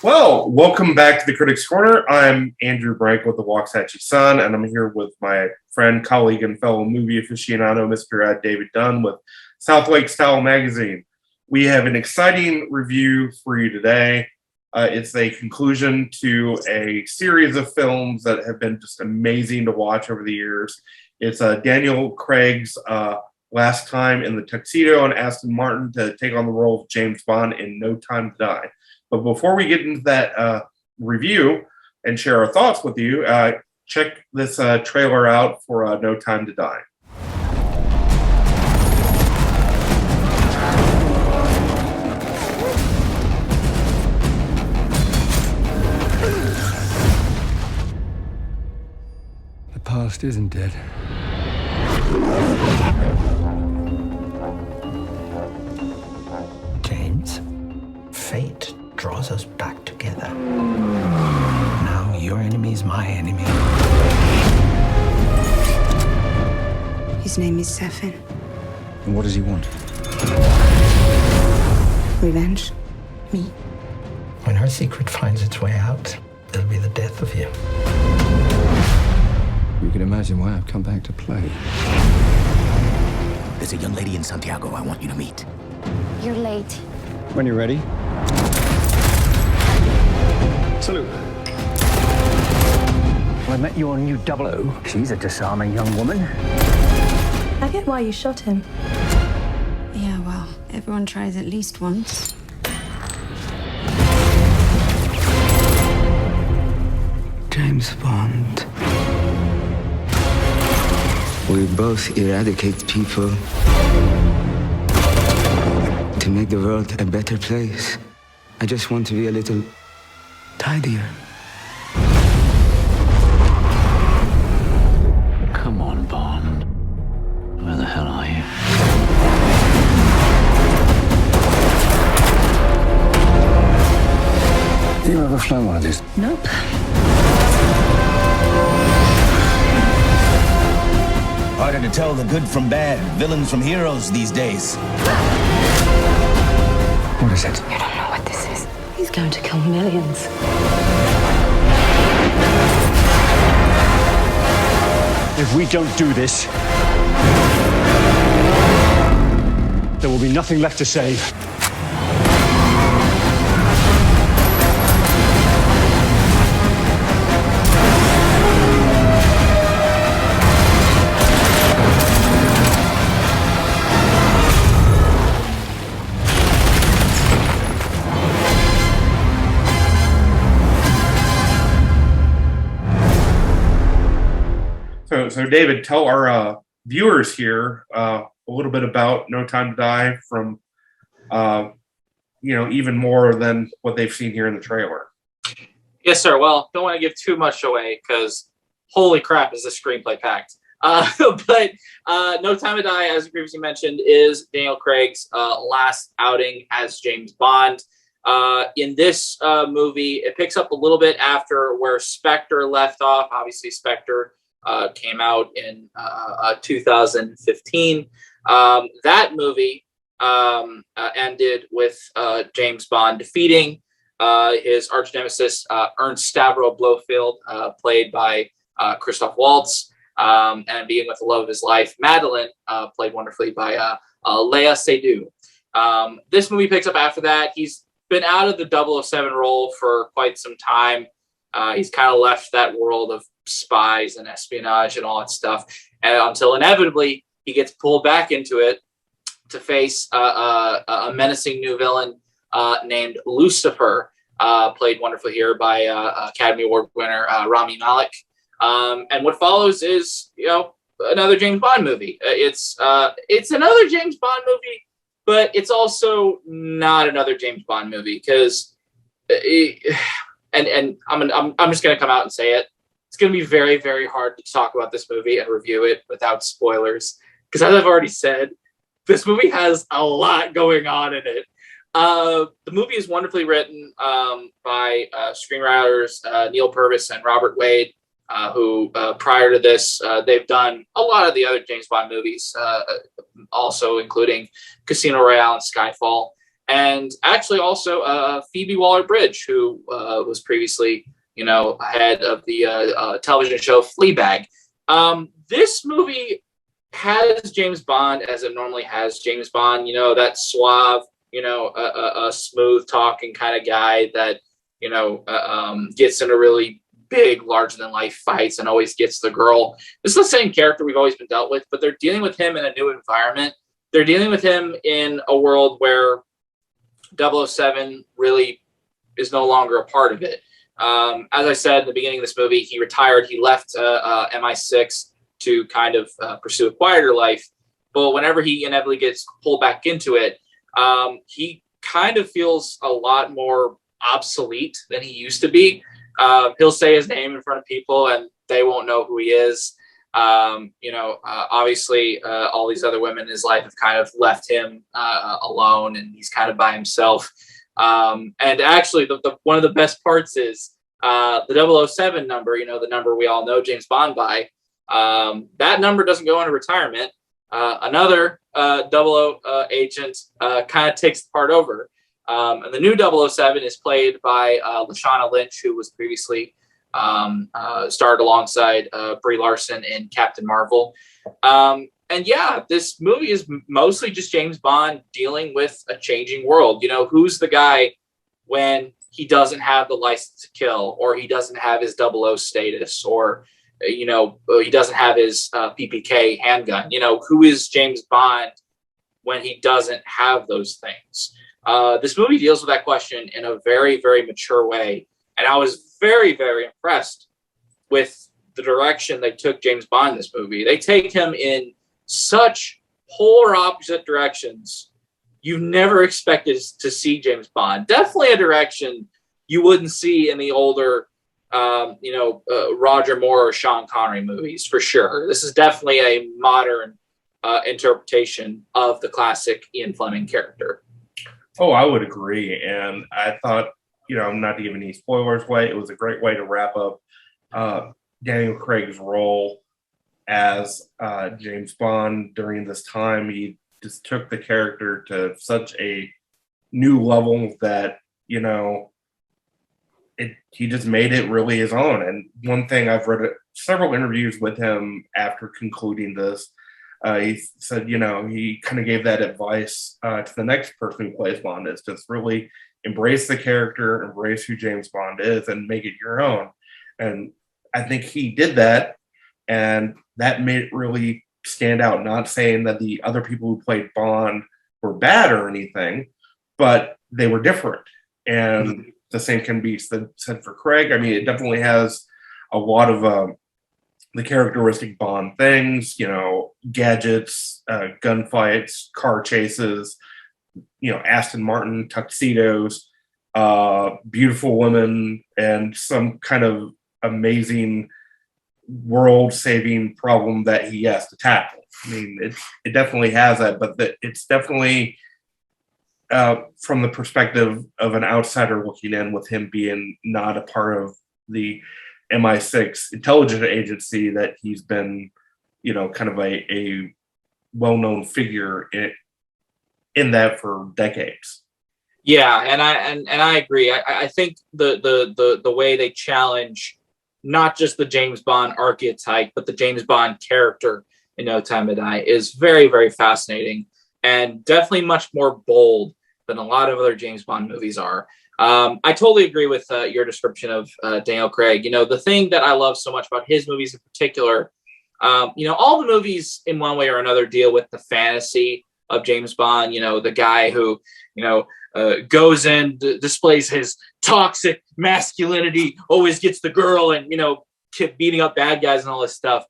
Well, welcome back to the Critics Corner. I'm Andrew Branca with the Waxahachie Sun, and I'm here with my friend, colleague, and fellow movie aficionado, Mr. David Dunn with Southlake Style Magazine. We have an exciting review for you today. It's a conclusion to a series of films that have been just amazing to watch over the years. It's Daniel Craig's last time in the tuxedo and Aston Martin to take on the role of James Bond in No Time to Die. But before we get into that review and share our thoughts with you, check this trailer out for No Time to Die. The past isn't dead. James, fate draws us back together. Now your enemy is my enemy. His name is Safin. And what does he want? Revenge. Me. When her secret finds its way out, it'll be the death of you. You can imagine why I've come back to play. There's a young lady in Santiago I want you to meet. You're late. When you're ready. Salute. I met your new 00. She's a disarming young woman. I get why you shot him. Yeah, well, everyone tries at least once. James Bond. We both eradicate people to make the world a better place. I just want to be a little tidier. Come on, Bond. Where the hell are you? You ever flown one of these? Nope. Harder to tell the good from bad, villains from heroes these days. What is it? You don't know what this is. He's going to kill millions. If we don't do this, there will be nothing left to save. So David, tell our viewers here a little bit about No Time to Die from, even more than what they've seen here in the trailer. Yes, sir. Well, don't want to give too much away because holy crap is this screenplay packed. But No Time to Die, as previously mentioned, is Daniel Craig's last outing as James Bond. In this movie, it picks up a little bit after where Spectre left off. Obviously, Spectre came out in 2015. That movie ended with James Bond defeating his arch nemesis, Ernst Stavro Blofeld, played by Christoph Waltz, and being with the love of his life, Madeline, played wonderfully by Léa Seydoux. This movie picks up after that. He's been out of the 007 role for quite some time. He's kind of left that world of spies and espionage and all that stuff, and until inevitably he gets pulled back into it to face a menacing new villain named Lucifer, played wonderfully here by Academy Award winner Rami Malek. And what follows is, another James Bond movie. It's another James Bond movie, but it's also not another James Bond movie because, and I'm just gonna come out and say it. It's going to be very, very hard to talk about this movie and review it without spoilers. Because as I've already said, this movie has a lot going on in it. The movie is wonderfully written by screenwriters Neil Purvis and Robert Wade, who prior to this, they've done a lot of the other James Bond movies, also including Casino Royale and Skyfall. and actually also Phoebe Waller-Bridge, who was previously, head of the television show Fleabag. This movie has James Bond as it normally has James Bond, that suave, a smooth talking kind of guy that, gets into really big, larger than life fights and always gets the girl. This is the same character we've always been dealt with, but they're dealing with him in a new environment. They're dealing with him in a world where 007 really is no longer a part of it. As I said at the beginning of this movie, he retired. He left MI6 to kind of pursue a quieter life. But whenever he inevitably gets pulled back into it, he kind of feels a lot more obsolete than he used to be. He'll say his name in front of people and they won't know who he is. Obviously, all these other women in his life have kind of left him alone, and he's kind of by himself. And actually, the one of the best parts is the 007 number, the number we all know James Bond by. That number doesn't go into retirement. Another 00 agent kind of takes the part over. And the new 007 is played by Lashana Lynch, who was previously starred alongside Brie Larson in Captain Marvel. And yeah, this movie is mostly just James Bond dealing with a changing world. Who's the guy when he doesn't have the license to kill, or he doesn't have his 00 status, or he doesn't have his PPK handgun. Who is James Bond when he doesn't have those things? This movie deals with that question in a very, very mature way. And I was very, very impressed with the direction they took James Bond in this movie. They take him in such polar opposite directions you never expected to see James Bond. Definitely a direction you wouldn't see in the older Roger Moore or Sean Connery movies, for sure. This is definitely a modern interpretation of the classic Ian Fleming character. Oh, I would agree. And I thought, not to give any spoilers away, it was a great way to wrap up Daniel Craig's role as James Bond during this time. He just took the character to such a new level that, he just made it really his own. And one thing, I've read several interviews with him after concluding this, he said, he kind of gave that advice to the next person who plays Bond, is just really embrace the character, embrace who James Bond is, and make it your own. And I think he did that, and that made it really stand out. Not saying that the other people who played Bond were bad or anything, but they were different. And the same can be said for Craig. I mean, it definitely has a lot of the characteristic Bond things, gadgets, gunfights, car chases, Aston Martin tuxedos, beautiful women, and some kind of amazing world-saving problem that he has to tackle. I mean, it definitely has that, but it's definitely from the perspective of an outsider looking in, with him being not a part of the MI6 intelligence agency, that he's been, kind of a well-known figure in that for decades. Yeah, and I agree. I think the way they challenge not just the James Bond archetype, but the James Bond character in No Time to Die is very, very fascinating, and definitely much more bold than a lot of other James Bond movies are. I totally agree with your description of Daniel Craig. The thing that I love so much about his movies in particular, all the movies in one way or another deal with the fantasy of James Bond, the guy who, goes in, displays his toxic masculinity, always gets the girl, and, kept beating up bad guys and all this stuff.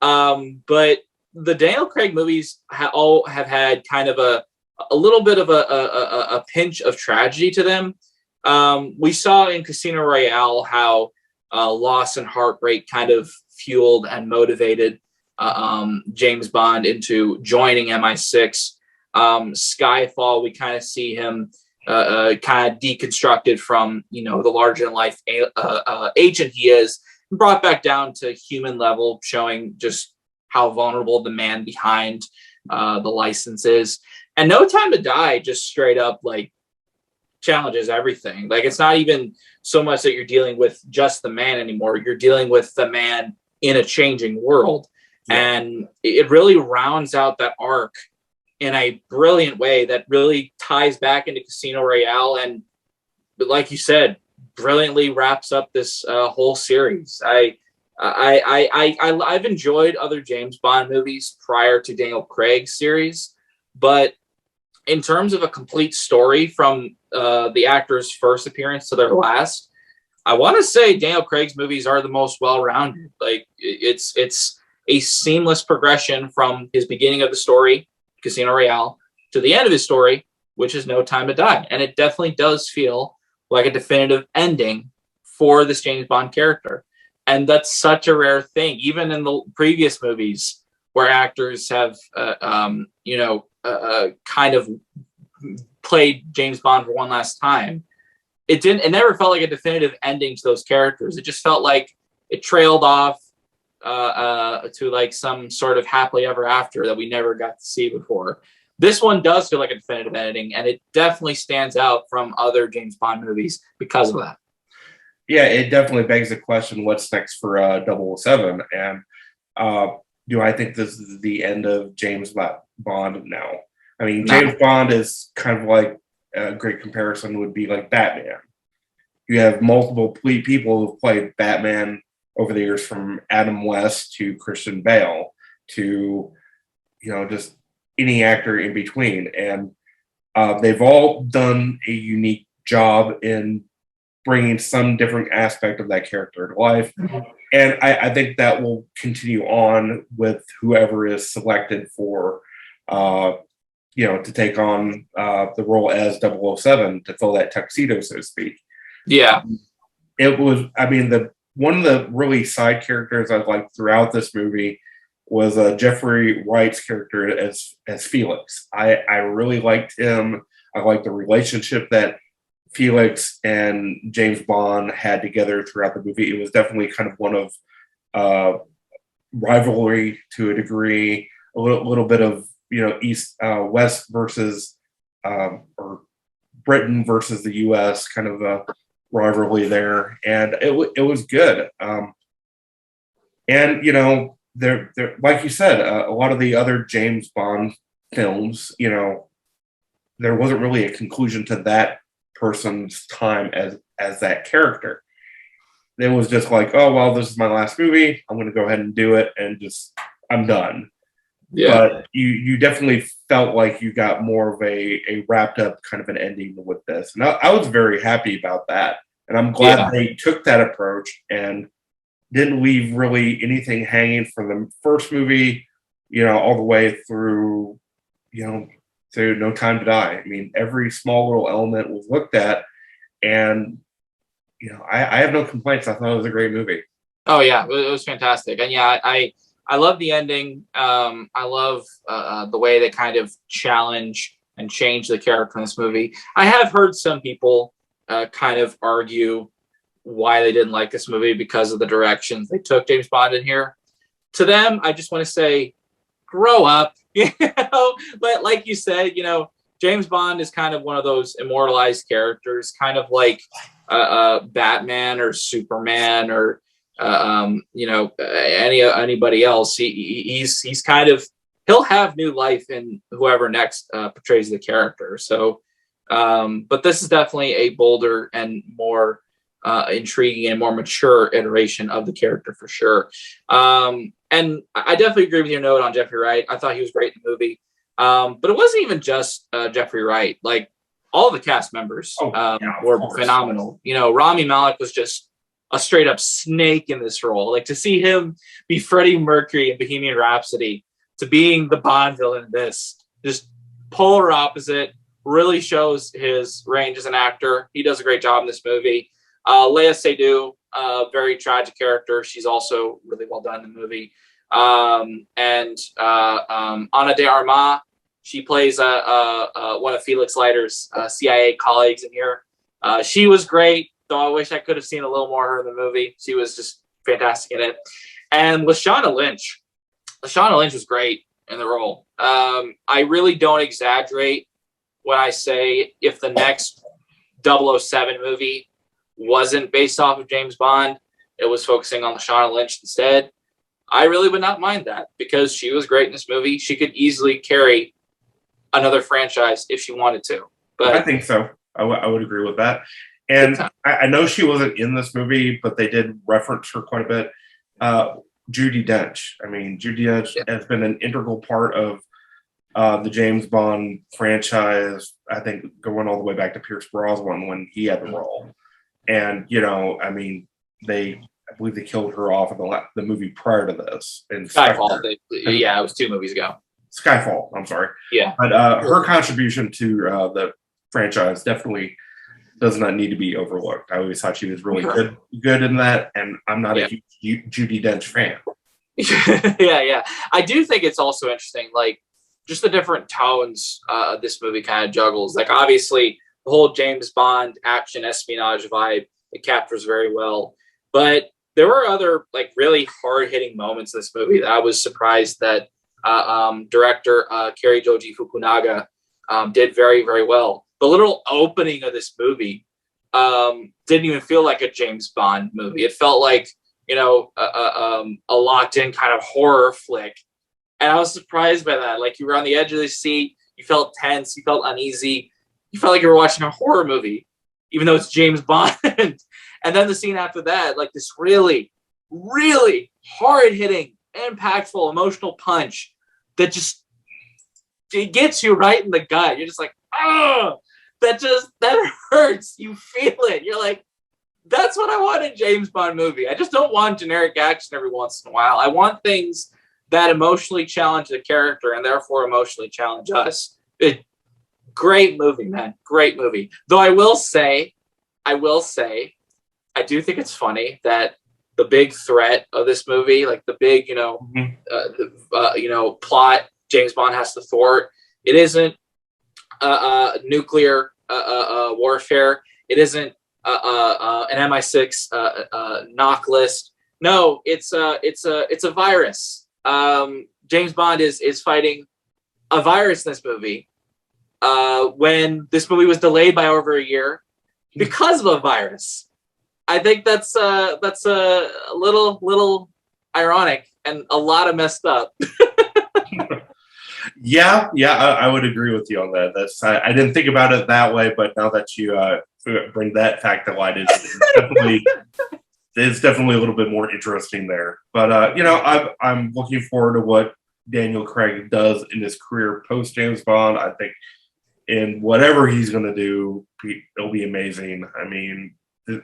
But the Daniel Craig movies all have had kind of a little bit of a pinch of tragedy to them. We saw in Casino Royale how loss and heartbreak kind of fueled and motivated James Bond into joining MI6. Skyfall, we kind of see him kind of deconstructed from, the larger-than-life agent he is, brought back down to human level, showing just how vulnerable the man behind the license is. And No Time to Die just straight up challenges everything. Like, it's not even so much that you're dealing with just the man anymore. You're dealing with the man in a changing world. And it really rounds out that arc in a brilliant way that really ties back into Casino Royale. And like you said, brilliantly wraps up this whole series. I've enjoyed other James Bond movies prior to Daniel Craig's series, but in terms of a complete story from the actor's first appearance to their last, I want to say Daniel Craig's movies are the most well-rounded. Like, it's a seamless progression from his beginning of the story, Casino Royale, to the end of his story, which is No Time to Die. And it definitely does feel like a definitive ending for this James Bond character. And that's such a rare thing. Even in the previous movies where actors have, kind of played James Bond for one last time, it never felt like a definitive ending to those characters. It just felt like it trailed off to like some sort of happily ever after that we never got to see before. This one does feel like a definitive ending, and it definitely stands out from other James Bond movies because of that. Yeah, it definitely begs the question, what's next for 007? And do I think this is the end of James Bond now? I mean, James Bond is kind of like a great comparison would be like Batman. You have multiple people who've played Batman over the years, from Adam West to Christian Bale to, just any actor in between. And they've all done a unique job in bringing some different aspect of that character to life. And I think that will continue on with whoever is selected for, to take on the role as 007 to fill that tuxedo, so to speak. Yeah. It was, one of the really side characters I liked throughout this movie was Jeffrey Wright's character as Felix. I really liked him. I liked the relationship that Felix and James Bond had together throughout the movie. It was definitely kind of one of rivalry to a degree, a little bit of West versus or Britain versus the U.S. kind of a rivalry there, and it was good. And there like you said, a lot of the other James Bond films, there wasn't really a conclusion to that person's time as that character. It was just like, oh well, this is my last movie, I'm going to go ahead and do it, and just I'm done. Yeah. But you definitely felt like you got more of a wrapped up kind of an ending with this, and I was very happy about that. And I'm glad they took that approach and didn't leave really anything hanging from the first movie, all the way through, to No Time to Die. I mean, every small little element was looked at, and I have no complaints. I thought it was a great movie. Oh yeah, it was fantastic, and yeah, I love the ending. I love the way they kind of challenge and change the character in this movie. I have heard some people kind of argue why they didn't like this movie because of the directions they took James Bond in here. To them, I just want to say, grow up. But like you said, James Bond is kind of one of those immortalized characters, kind of like Batman or Superman or anybody else. He's kind of, he'll have new life in whoever next portrays the character. So, but this is definitely a bolder and more intriguing and more mature iteration of the character for sure. And I definitely agree with your note on Jeffrey Wright. I thought he was great in the movie. But it wasn't even just Jeffrey Wright. Like, all the cast members were phenomenal. Rami Malek was just a straight up snake in this role. Like, to see him be Freddie Mercury in Bohemian Rhapsody to being the Bond villain in this, just polar opposite, really shows his range as an actor. He does a great job in this movie. Léa Seydoux, very tragic character. She's also really well done in the movie. And Ana de Armas, she plays one of Felix Leiter's CIA colleagues in here. She was great, though I wish I could have seen a little more of her in the movie. She was just fantastic in it. And Lashana Lynch was great in the role. I really don't exaggerate when I say if the next 007 movie wasn't based off of James Bond, it was focusing on Lashana Lynch instead, I really would not mind that, because she was great in this movie. She could easily carry another franchise if she wanted to. But I think so. I would agree with that. And I know she wasn't in this movie, but they did reference her quite a bit. Judy Dench. I mean, Judy Dench has been an integral part of the James Bond franchise, I think going all the way back to Pierce Brosnan when he had the role. And, you know, I mean, I believe they killed her off in the movie prior to this. In Skyfall. It was 2 movies ago. Skyfall, I'm sorry. Yeah. But her contribution to the franchise definitely does not need to be overlooked. I always thought she was really good in that, and I'm not a huge Judy Dench fan. yeah. I do think it's also interesting, like, just the different tones this movie kind of juggles. Like, obviously, the whole James Bond action espionage vibe, it captures very well. But there were other, like, really hard-hitting moments in this movie that I was surprised that director Kari Joji Fukunaga did very, very well. The little opening of this movie didn't even feel like a James Bond movie. It felt like, you know, a locked-in kind of horror flick. And I was surprised by that. Like, you were on the edge of the seat. You felt tense. You felt uneasy. You felt like you were watching a horror movie, even though it's James Bond. And then the scene after that, like this really, really hard-hitting, impactful, emotional punch that just it gets you right in the gut. You're just like, oh, that hurts. You feel it. You're like, that's what I want in a James Bond movie. I just don't want generic action every once in a while. I want things that emotionally challenge the character and therefore emotionally challenge us. Great movie, man. Great movie. Though I will say, I do think it's funny that the big threat of this movie, like the big, plot James Bond has to thwart, it isn't nuclear warfare. It isn't an MI6 knock list. No, it's a virus. James Bond is fighting a virus in this movie. When this movie was delayed by over a year because of a virus. I think that's a little ironic and a lot of messed up. Yeah, I would agree with you on that. I didn't think about it that way, but now that you bring that fact to light, it's definitely a little bit more interesting there. But I'm looking forward to what Daniel Craig does in his career post James Bond. I think in whatever he's going to do, it'll be amazing. I mean,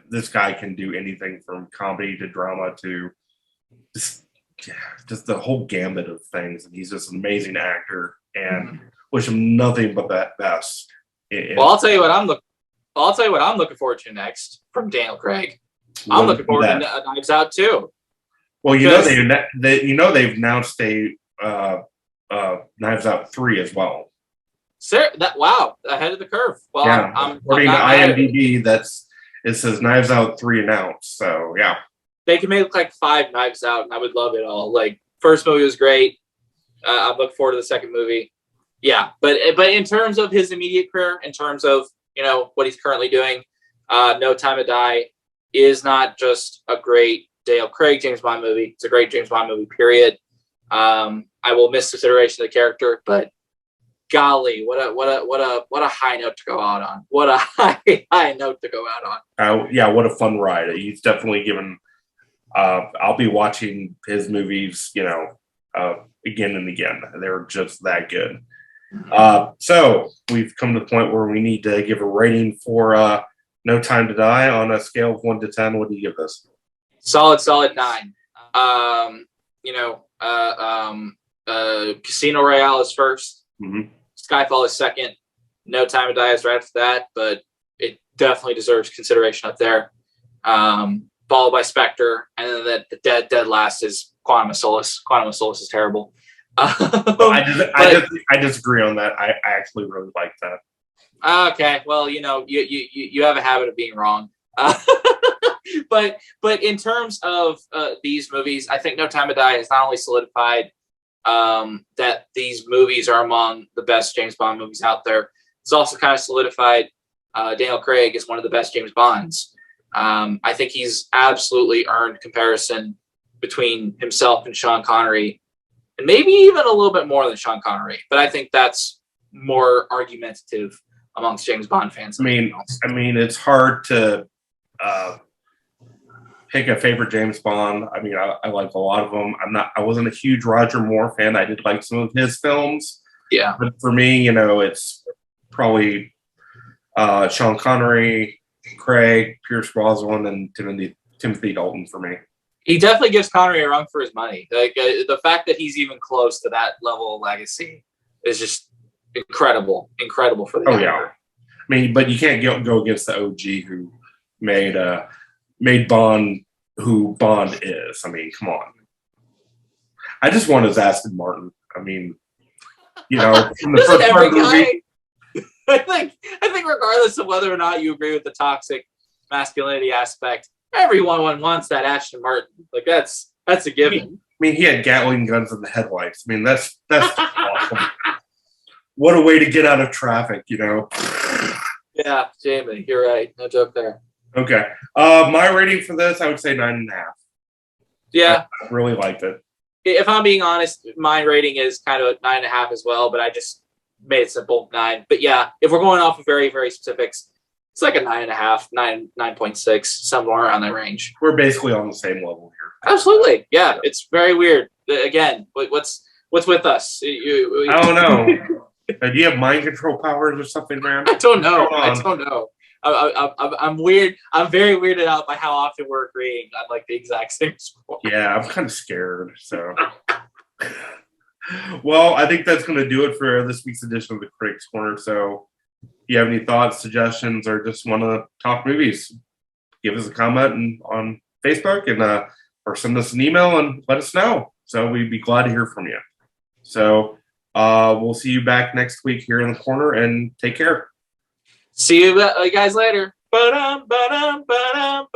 this guy can do anything from comedy to drama to just the whole gamut of things, and he's just an amazing actor. And wish him nothing but that best. Well, I'll tell you what I'm looking forward to next from Daniel Craig. I'm looking forward to Knives Out too. Well, they've announced a Knives Out 3 as well. Sir, wow, ahead of the curve. Well, yeah, according to IMDb, it says Knives Out 3 announced. So yeah, they can make like 5 Knives Out, and I would love it all. Like, first movie was great. I'm looking forward to the second movie. Yeah, but in terms of his immediate career, in terms of what he's currently doing, No Time to Die is not just a great Daniel Craig James Bond movie. It's a great James Bond movie. Period. I will miss the iteration of the character, but golly, what a high note to go out on. What a high note to go out on. Yeah, what a fun ride. He's definitely given. I'll be watching his movies, again and again. They're just that good. So we've come to the point where we need to give a rating for No Time to Die on a scale of 1 to 10. What do you give this? Solid 9. Casino Royale is first. Mm-hmm. Skyfall is second. No Time to Die is right after that, but it definitely deserves consideration up there. Followed by Spectre, and then the dead last is Quantum of Solace. Quantum of Solace is terrible. I disagree on that. I actually really like that. Okay, well, you have a habit of being wrong. But in terms of these movies, I think No Time to Die has not only solidified that these movies are among the best James Bond movies out there, it's also kind of solidified Daniel Craig is one of the best James Bonds. I think he's absolutely earned comparison between himself and Sean Connery, and maybe even a little bit more than Sean Connery. But I think that's more argumentative amongst James Bond fans. I mean, it's hard to pick a favorite James Bond. I mean, I like a lot of them. I wasn't a huge Roger Moore fan. I did like some of his films. Yeah. But for me, it's probably Sean Connery, Craig, Pierce Brosnan, and Timothy Dalton for me. He definitely gives Connery a run for his money. Like the fact that he's even close to that level of legacy is just incredible for the guy. Yeah. I mean, but you can't go against the OG who made Bond who Bond is. I mean, come on. I just want his Aston Martin. I mean, from the first part of the movie. I think regardless of whether or not you agree with the toxic masculinity aspect, everyone wants that Aston Martin. Like that's a given. I mean, he had Gatling guns in the headlights. I mean, that's awesome. What a way to get out of traffic, Yeah, Jamie, you're right. No joke there. Okay. My rating for this, I would say 9.5. Yeah. I really liked it. If I'm being honest, my rating is kind of 9.5 as well, but I just made it simple, 9. But yeah, if we're going off of very, very specifics, it's like a 9.5, 9.6, somewhere around that range. We're basically on the same level here. Absolutely. Yeah, it's very weird. Again, what's with us? I don't know. Do you have mind control powers or something, man? I don't know. I'm weird. I'm very weirded out by how often we're agreeing on like the exact same score. Yeah, I'm kind of scared. So, well, I think that's going to do it for this week's edition of the Critics Corner. So, if you have any thoughts, suggestions, or just want to talk movies, give us a comment on Facebook and or send us an email and let us know. So we'd be glad to hear from you. So we'll see you back next week here in the corner, and take care. See you guys later. Ba-dum, ba-dum, ba-dum.